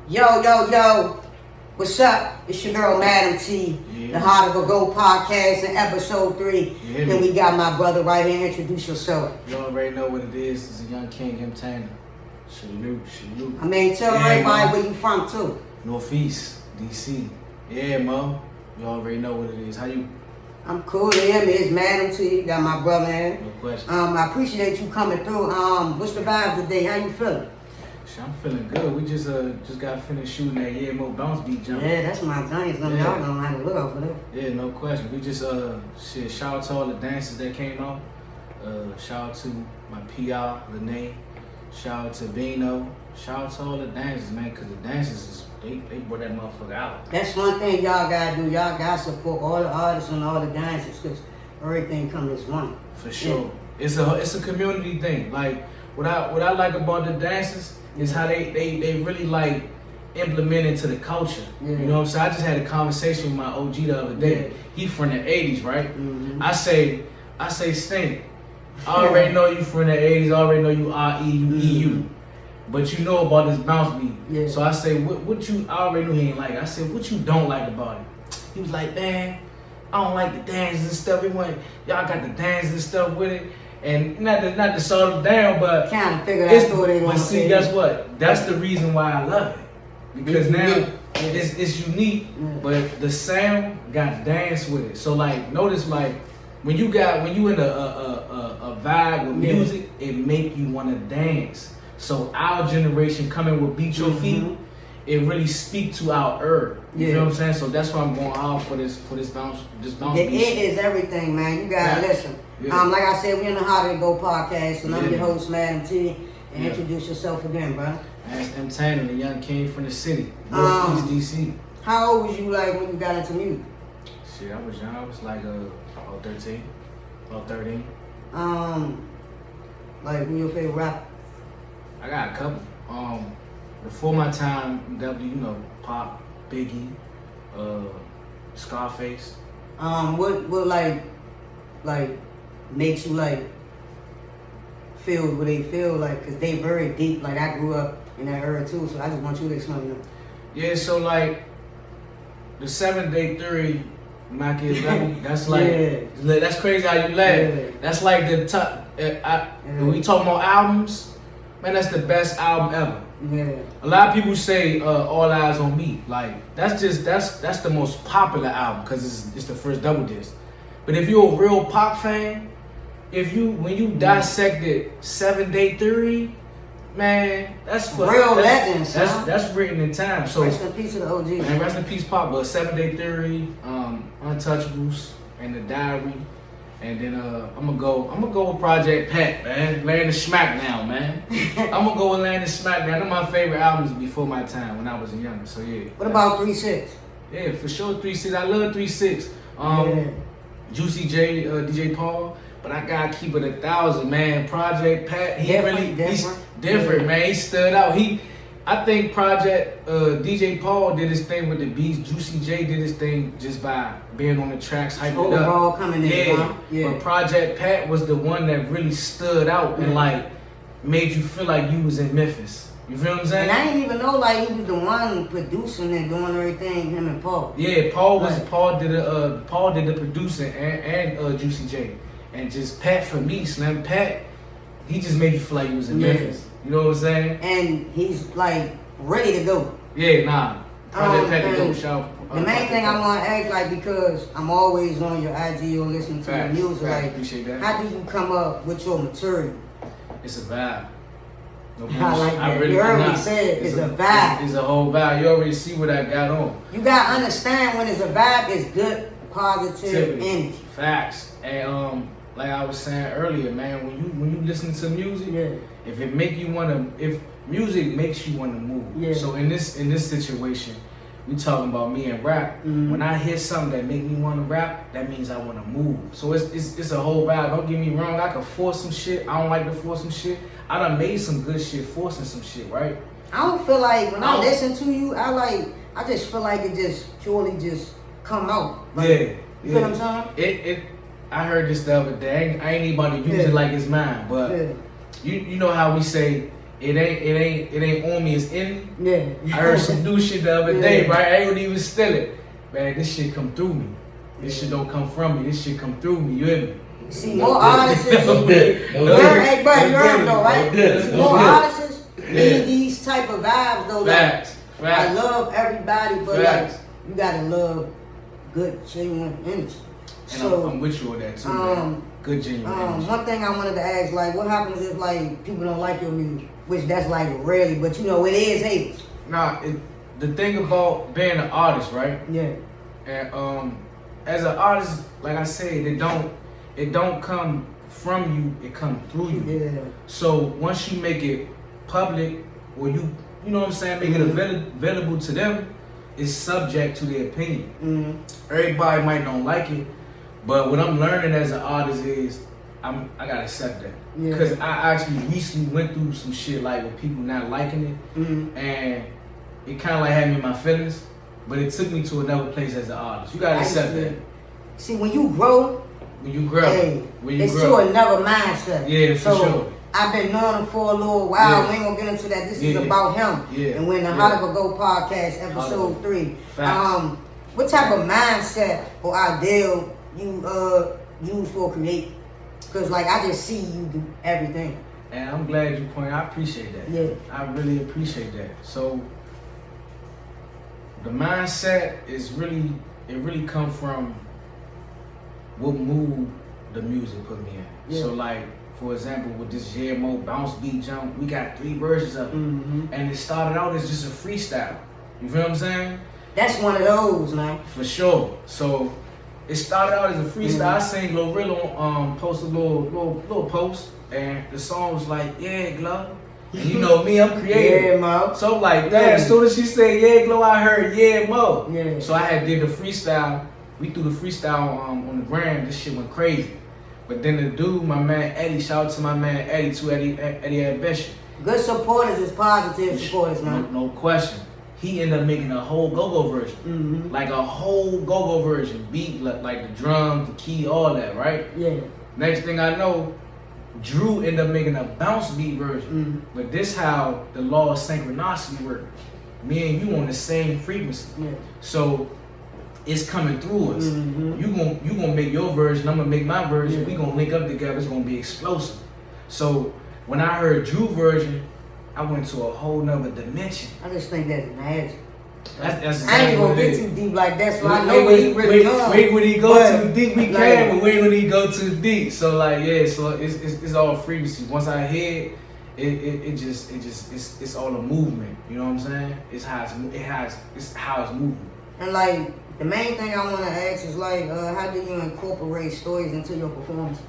Yo, yo, yo. What's up? It's your girl, Madam T. Yeah. The Heart of a Go podcast in episode 3. Yeah, Then we got my brother right here. Introduce yourself. You already know what it is. It's a young king, MTana. Salute. I mean, tell everybody where you from, too. Northeast, DC. Yeah, Mo. You already know what it is. How you? I'm cool. Yeah, me. It's Madam T. Got my brother here. No question. I appreciate you coming through. What's the vibe today? How you feeling? Shit, I'm feeling good. We just got finished shooting that Mo bounce beat jump. Yeah, that's my thing. Y'all don't have to look out for that. Yeah, no question. We just shout out to all the dancers that came out. Shout out to my PR, Lene. Shout out to Bino. Shout out to all the dancers, man, because the dancers they brought that motherfucker out. That's one thing y'all gotta do. Y'all gotta support all the artists and all the dancers, because everything comes as one. For sure. Yeah. It's a community thing. Like what I like about the dancers is how they really like implement into the culture. Yeah. You know what I'm saying? I just had a conversation with my OG the other day. Yeah. He from the 80s, right? Mm-hmm. I say Stink. I already know you from the 80s, I already know you EU. But you know about this bounce beat. Yeah. So I say, what you, I already knew he ain't like. I said, what you don't like about it? He was like, man, I don't like the dances and stuff. Y'all got the dances and stuff with it. And not to sort them down, but kind of figure out what they want to see. Guess what? That's the reason why I love it. Because now it's unique, but the sound got dance with it. So like, notice like, when you in a vibe with music, it make you want to dance. So our generation coming with Beat Your Feet, it really speak to our herb. You know what I'm saying? So that's why I'm going off for this bounce beat. It is everything, man. You gotta listen. Yeah. Like I said, we in the How to Go podcast, and I'm your host, Madam T. And introduce yourself again, bro. That's MTana, the young king from the city, Northeast DC. How old was you like when you got into music? Shit, I was young. I was like about 13, about 13. Like, who your favorite rapper? I got a couple. Before my time, definitely, you know, Pop, Biggie, Scarface. What like makes you like feel what they feel like? Cause they very deep. Like I grew up in that era too, so I just want you to explain them. Yeah, so like the 7-day theory, Machiavelli. That's like that's crazy how you laugh. Yeah. That's like the top. When we talking about albums, man, that's the best album ever. Yeah. A lot of people say All Eyes on Me. Like that's the most popular album because it's the first double disc. But if you're a real pop fan, when you dissected 7-day theory, man, that's for real legends. That's written in time. So rest in peace to the OG. Man, rest in peace, Pop. But 7-day theory, Untouchables, and The Diary. And then I'm gonna go with Project Pat, man. Land the Smack now, man. I'm gonna go with Land the Smack now. One of my favorite albums before my time when I was younger. So yeah. What about 3-6? Yeah, for sure 3-6. I love 3-6. Juicy J, DJ Paul. But I gotta keep it 1,000, man. Project Pat, he's different, man. He stood out. I think Project DJ Paul did his thing with the beats. Juicy J did his thing just by being on the tracks, hyping it up. Overall coming in, huh? Yeah. But Project Pat was the one that really stood out and like made you feel like you was in Memphis. You feel what I'm saying? And I didn't even know like he was the one producing and doing everything. Him and Paul. Yeah, Paul did the producing and Juicy J, and just Pat for me, Slim Pat. He just made you feel like you was in Memphis. You know what I'm saying? And he's like ready to go. Yeah, nah. Project Pat to go. Shout. The main thing I want to ask, like, because I'm always on your IG or listening to your music, like, appreciate that. How do you come up with your material? It's a vibe. No I like that. You already said it's a vibe. It's a whole vibe. You already see what I got on. You gotta understand when it's a vibe, it's good, positive energy. Facts. And like I was saying earlier, man, when you listen to music, if music makes you wanna move. So in this situation, we talking about me and rap. When I hear something that make me want to rap, that means I want to move. So it's a whole vibe. Don't get me wrong. I can force some shit. I don't like to force some shit. I done made some good shit forcing some shit, right? I don't feel like when I listen to you, I just feel like it just purely just come out. Like, you feel what I'm saying? I heard this the other day. I ain't anybody use it like it's mine, but you know how we say it ain't on me, it's in me. Yeah. I heard some new shit the other day, Yeah. right? I ain't gonna even steal it. Man, this shit come through me. This shit don't come from me. This shit come through me. You hear me? See, more artists. Hey, bro, you heard though, right? See, more artists Yeah. need these type of vibes though. Facts. Like, I Facts. love everybody, but Facts. like you gotta love good, genuine energy. And So, I'm with you on that too, man. Good genuine energy. one thing I wanted to ask, like, what happens if like people don't like your music? Which that's like rarely, but you know it is haters. Nah, the thing about being an artist, right? Yeah. And as an artist, like I said, it don't come from you, it come through you. Yeah. So once you make it public, or you know what I'm saying, make it available to them, it's subject to their opinion. Mm-hmm. Everybody might not like it, but what I'm learning as an artist is I gotta accept that. Yeah. Because I actually recently went through some shit like with people not liking it, Mm-hmm. and it kind of like had me in my feelings, but it took me to another place as an artist. You gotta accept that. See, when you grow, When you grow, hey, when you it's grow. to another mindset. Yeah, for so, sure. I've been knowing him for a little while. Yeah. We ain't gonna get into that. This Yeah. is about him. Yeah. And when the Yeah. Hollywood Go podcast, episode Hollywood. 3. Facts. What type of mindset or ideal you use for create? Cause like I just see you do everything. And I'm glad you pointed. I appreciate that. Yeah. I really appreciate that. So the mindset is really come from what mood the music put me in. Yeah. So like, for example, with this Mo bounce beat jump, we got 3 versions of it. Mm-hmm. And it started out as just a freestyle. You feel what I'm saying? That's one of those, man. For sure. So it started out as a freestyle. I seen Glorilla post a little post, and the song was like, "Yeah, Glow." And you know me, I'm creative. Yeah, Mo. So like, Yeah. as soon as she said "Yeah, Glow," I heard "Yeah, Mo." Yeah. So I had did the freestyle. We threw the freestyle on the gram. This shit went crazy. But then the dude, my man Eddie, shout out to my man Eddie Ambition. Good supporters is positive supporters, man. No question. He ended up making a whole go-go version. Mm-hmm. Like a whole go-go version. Beat, like the drum, the key, all that, right? Yeah. Next thing I know, Drew ended up making a bounce beat version. Mm-hmm. But this how the law of synchronicity work. Me and you on the same frequency. Yeah. So it's coming through us. Mm-hmm. You gonna make your version, I'm gonna make my version. Yeah. We gonna link up together. It's gonna be explosive. So when I heard Drew version, I went to a whole nother dimension. I just think that's magic. That's I ain't exactly gonna what it get is. too deep like that, so I know what he really doing. Wait when he go But, too deep, we like, can, but wait when he go too deep. So like, yeah, so it's all frequency. Once I hear it's all a movement. You know what I'm saying? It's how it's moving. And like the main thing I want to ask is like, how do you incorporate stories into your performances?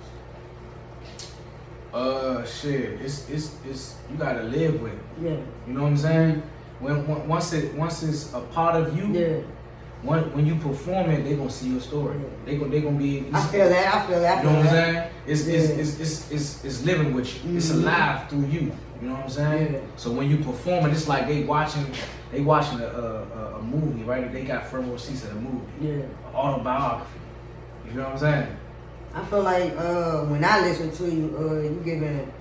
Shit, it's you gotta live with it. Yeah. You know what I'm saying? Once it's a part of you, Yeah. when you perform it, they gonna see your story. They gonna be. I feel that. You know what I'm that. saying? It's living with you. It's Mhm. alive through you. You know what I'm saying? Yeah. So when you perform it, it's like they watching a movie, right? They got front row seats at a movie, Yeah. an autobiography. You know what I'm saying? I feel like when I listen to you, you giving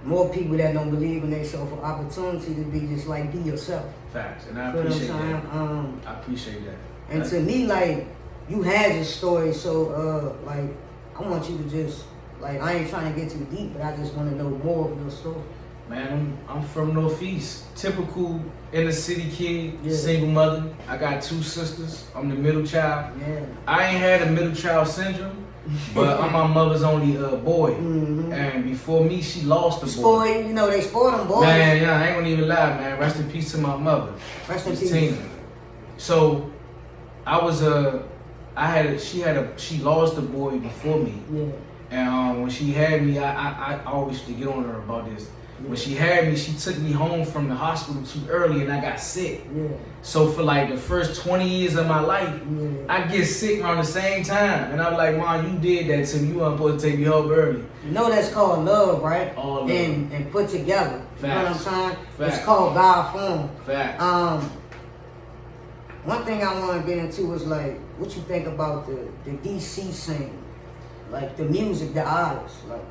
more people that don't believe in themselves an opportunity to be just like be yourself. Facts, and I Feel what I'm appreciate that. saying? I appreciate that. And to me, like, you had a story, so like, I want you to just like, I ain't trying to get too deep, but I just want to know more of your story. Man, I'm from Northeast. Typical inner city kid, Yeah. single mother. I got 2 sisters. I'm the middle child. Yeah. I ain't had a middle child syndrome, but I'm my mother's only boy. Mm-hmm. And before me, she lost a boy. Spoil, you know, they spoil them boys. Man, yeah, I ain't gonna even lie, man. Rest in peace to my mother. Rest in Miss peace. Tina. So I was she lost a boy before me. Yeah. And when she had me, I always used to get on her about this. When she had me, she took me home from the hospital too early and I got sick. Yeah. So for like the first 20 years of my life, Yeah. I get sick around the same time. And I'm like, Mom, you did that to me. You weren't supposed to take me home early. You know that's called love, right? All love. And put together. You know what I'm Facts. saying? Facts. It's called God form. Facts. One thing I want to get into is like, what you think about the DC scene, like the music, the artists, like.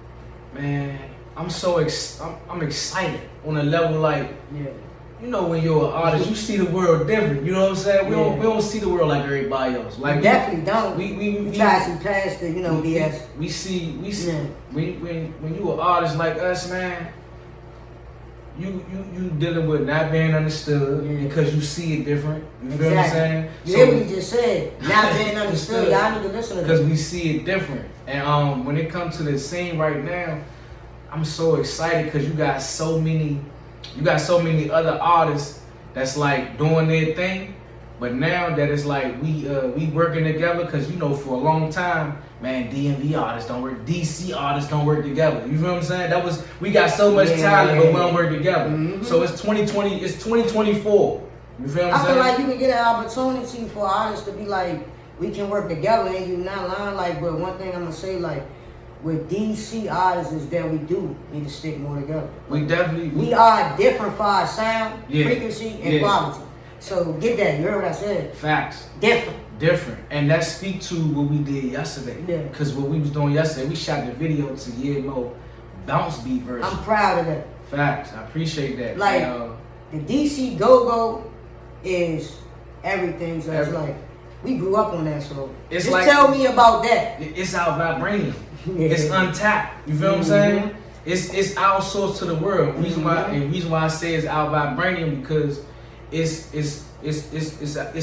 Man, I'm excited on a level like, yeah. you know, when you're an artist, you see the world different. You know what I'm saying? We don't see the world like everybody else. Like we definitely don't. We try to see past the BS. We see Yeah. when you an artist like us, man. You dealing with not being understood because you see it different. You feel what I'm saying? You hear what he just said? Not being understood. Y'all need to listen to because we see it different. And when it comes to the scene right now, I'm so excited because you got so many other artists that's like doing their thing. But now that it's like we working together, because you know for a long time, man, DMV artists don't work, DC artists don't work together. You feel what I'm saying? We got so much talent, but we don't work together. Mm-hmm. So it's 2020, it's 2024. You feel what I'm saying? I feel like you can get an opportunity for artists to be like, we can work together, and you not lying. Like, but one thing I'm gonna say, like, with DC artists is that we do need to stick more together. We are different for our sound, frequency, and quality. So get that. You heard what I said? Facts. Different. And that speak to what we did yesterday. Yeah. Because what we was doing yesterday, we shot the video to Yemo bounce beat version. I'm proud of that. Facts. I appreciate that. Like, the DC Go-Go is everything. So it's like, we grew up on that, so just tell me about that. It's our vibranium. It's untapped. You feel what I'm saying? It's our source to the world. Reason why I say it's our vibranium because it's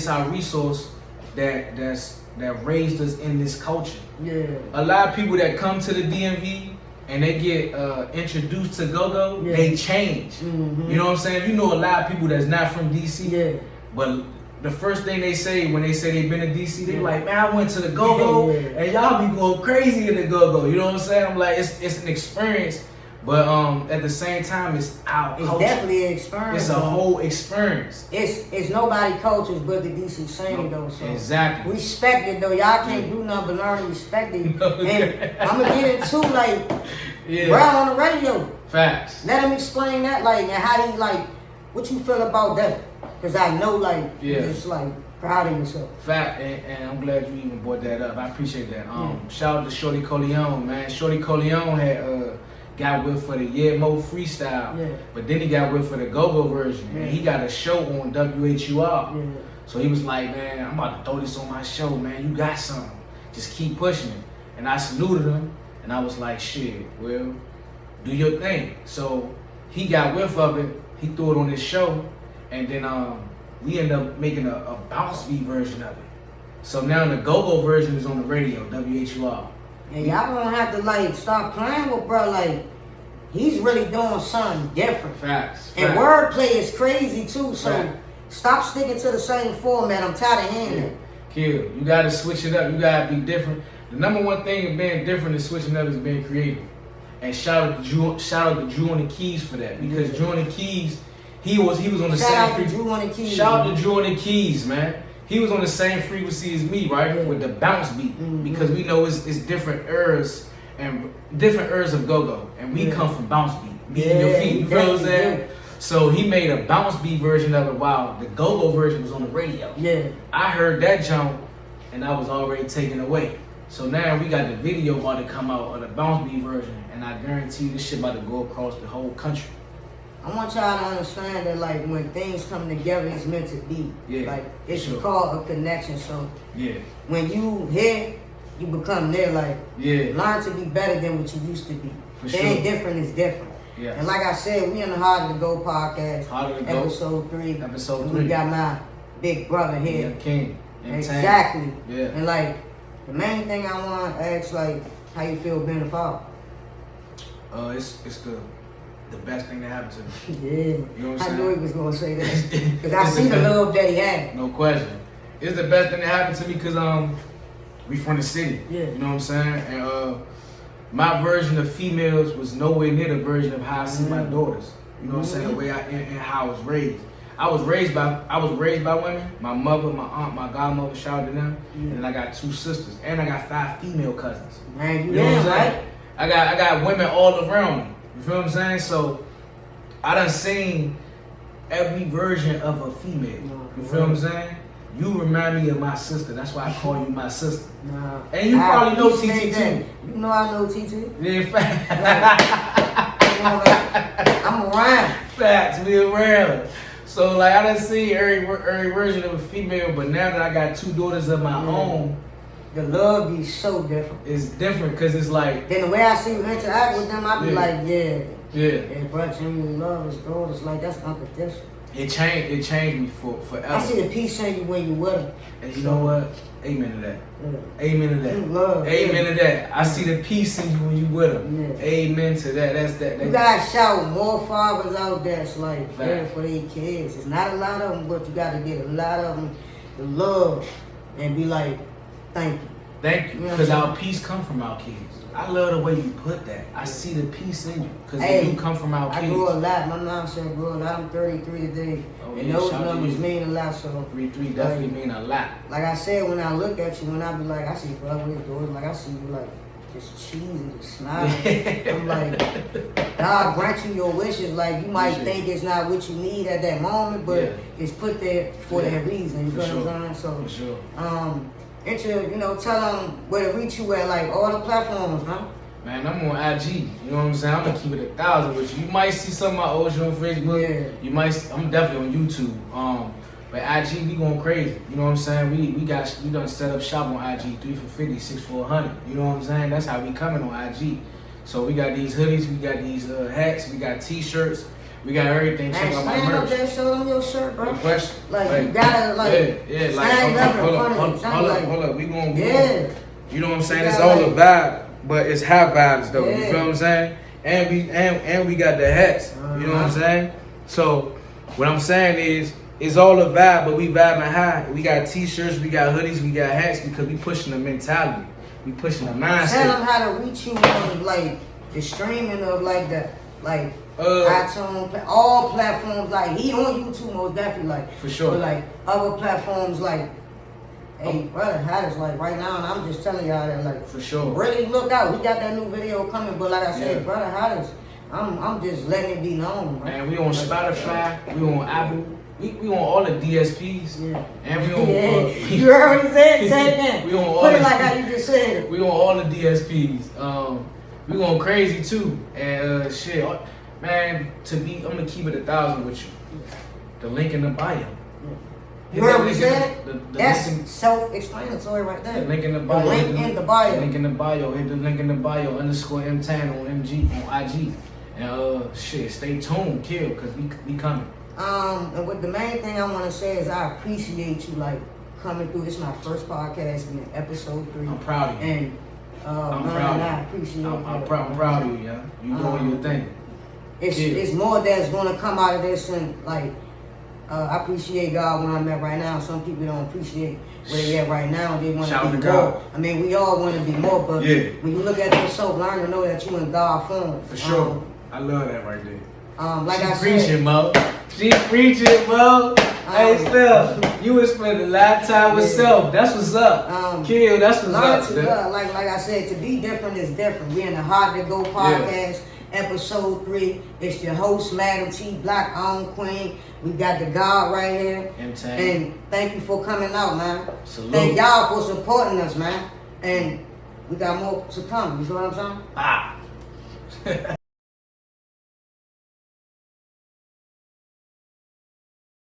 our resource that raised us in this culture. Yeah. A lot of people that come to the DMV and they get introduced to go-go, they change. Mm-hmm. You know what I'm saying? You know a lot of people that's not from DC, but the first thing they say when they say they've been to DC, they like, man, I went to the go-go and y'all be going crazy in the go-go. You know what I'm saying? I'm like, it's an experience. But at the same time, it's our culture. It's definitely an experience. It's a whole experience. It's nobody cultures but the DC scene though. So exactly. Respect it though. Y'all can't do nothing but learn to respect it. And I'm gonna get into like Brown on the radio. Facts. Let him explain that, like, and how he like what you feel about that. Cause I know like you're just like proud of yourself. Fact, and I'm glad you even brought that up. I appreciate that. Shout out to Shorty Coleon, man. Shorty Coleon had got with for the Mo freestyle, but then he got with for the go-go version, and he got a show on WHUR. So he was like, man, I'm about to throw this on my show, man. You got something. Just keep pushing it. And I saluted him, and I was like, shit, well, do your thing. So he got whiff of it. He threw it on his show, and then we ended up making a bounce beat version of it. So now the go-go version is on the radio, WHUR. And y'all gonna have to like stop playing with bro. Like he's really doing something different. Facts. And wordplay is crazy too. So stop sticking to the same format. I'm tired of hearing it. Kill. You gotta switch it up. You gotta be different. The number one thing of being different and switching up is being creative. And shout out to Drew on the keys for that, because Drew on the keys, he was on the same frequency. Drew on the keys. Shout out to Drew on the keys, man. He was on the same frequency as me, right? With the bounce beat. Because we know it's different eras and different eras of go-go. And we come from bounce beat. Beating your feet. You feel what I'm saying? So he made a bounce beat version of it while the go-go version was on the radio. Yeah. I heard that jump and I was already taken away. So now we got the video about to come out of the bounce beat version, and I guarantee you this shit about to go across the whole country. I want y'all to understand that like when things come together, it's meant to be. Yeah, like it's called a connection. So when you here, you become there. Like learn to be better than what you used to be. Being different is different. Yeah. And like I said, we in the Harder to Go podcast, episode 3. And we got my big brother here. Yeah, King. MTana. Exactly. Yeah. And like the main thing I want to ask, like, how you feel being a father? It's the best thing that happened to me. Yeah. You know what I'm saying? I knew he was gonna say that. Because I see the love that he had. No question. It's the best thing that happened to me because we from the city. Yeah. You know what I'm saying? And my version of females was nowhere near the version of how I see my daughters. You know what I'm saying? The way and how I was raised. I was raised by women. My mother, my aunt, my godmother, shout out to them. And then I got 2 sisters. And I got 5 female cousins. Man, you know what I'm saying? I got women all around me. You feel what I'm saying? So I done seen every version of a female. You feel what I'm saying? You remind me of my sister. That's why I call you my sister. And you probably know TT too. You know I know TT. Yeah, I'm around. Facts, we around. So like I done see every version of a female, but now that I got 2 daughters of my own, the love be so different. It's different because it's like. Then the way I see you interact with them, I be like, yeah, bro, genuine love is daughters. Like that's unconditional. It changed me forever. I see the peace in you when you with them. And you know what? Amen to that. Yeah. Amen to that. Love, Amen to that. I see the peace in you when you with them. Yeah. Amen to that. That's that. You gotta shout more fathers out there that's like caring for their kids. It's not a lot of them, but you gotta get a lot of them to love and be like, thank you. Thank you. Because our peace come from our kids. I love the way you put that. I see the peace in you. Because you come from our kids. I grew a lot. My mom said I grew a lot. I'm 33 today. Oh, and those numbers mean a lot. So 33 definitely mean a lot. Like I said, when I look at you, when I be like, I see brother with his daughter, like I see you like just cheesy, just smiling. I'm like, God grant you your wishes. Like you might think it's not what you need at that moment, but it's put there for that reason. You feel what I'm saying? So, tell them where to reach you at, like all the platforms, man. Man, I'm on IG. You know what I'm saying? I'm gonna keep it 1,000 with you. You might see some of my old shit on Facebook. Yeah. You might. I'm definitely on YouTube. But IG, we going crazy. You know what I'm saying? We done set up shop on IG, 3 for 50, 6 for 100. You know what I'm saying? That's how we coming on IG. So we got these hoodies, we got these hats, we got t-shirts. We got everything. Check out my merch. Stand up there, show them your shirt, bro. Like you gotta stand up in front of them. Hold up. We gonna you know what I'm saying? It's all a vibe, but it's high vibes though. You feel what I'm saying? And we got the hats. You know what I'm saying? So what I'm saying is it's all a vibe, but we vibing high. We got t-shirts, we got hoodies, we got hats because we pushing the mentality. We pushing the mindset. Tell them how to reach you on like the streaming of like that, like iTunes, all platforms. Like he on YouTube most definitely, like for sure. But like other platforms, like hey brother, how is like right now, and I'm just telling y'all that like for sure. Really look out. We got that new video coming, but like I said, brother, how is I'm just letting it be known. Bro. And we on Spotify, we on Apple. We on all the DSPs, and we on. You heard what he said? Say it again. We on all. Put it like how you just said it. We on all the DSPs. We going crazy too, and shit, man. I'm gonna keep it 1,000 with you. The link in the bio. You heard what he said? That's self-explanatory right there. The link in the bio. The link in the bio. The link in the bio. Hit the link in the bio. _ MTana on MG on IG. And stay tuned, kill, cause we coming. And what the main thing I want to say is I appreciate you like coming through. This is my first podcast, being episode 3. I'm proud of you. And I'm proud. I appreciate you. I'm proud of you, yeah. You doing your thing. It's more that's gonna come out of this, and like I appreciate God where I'm at right now. Some people don't appreciate where they at right now. They want to be more. I mean, we all want to be more, but when you look at yourself, learn to know that you in God form. For sure. I love that right there. Like she I preaching, said, Mo. She preaching, Mo. Hey, Steph, you was spending a lot of time with self. That's what's up. Kill, that's what's up. Like I said, to be different is different. We in the Hard to Go podcast, episode 3. It's your host, Madam T, Black Owned Queen. We got the God right here. MTana. And thank you for coming out, man. Salute. Thank y'all for supporting us, man. And we got more to come. You know what I'm saying? Ah.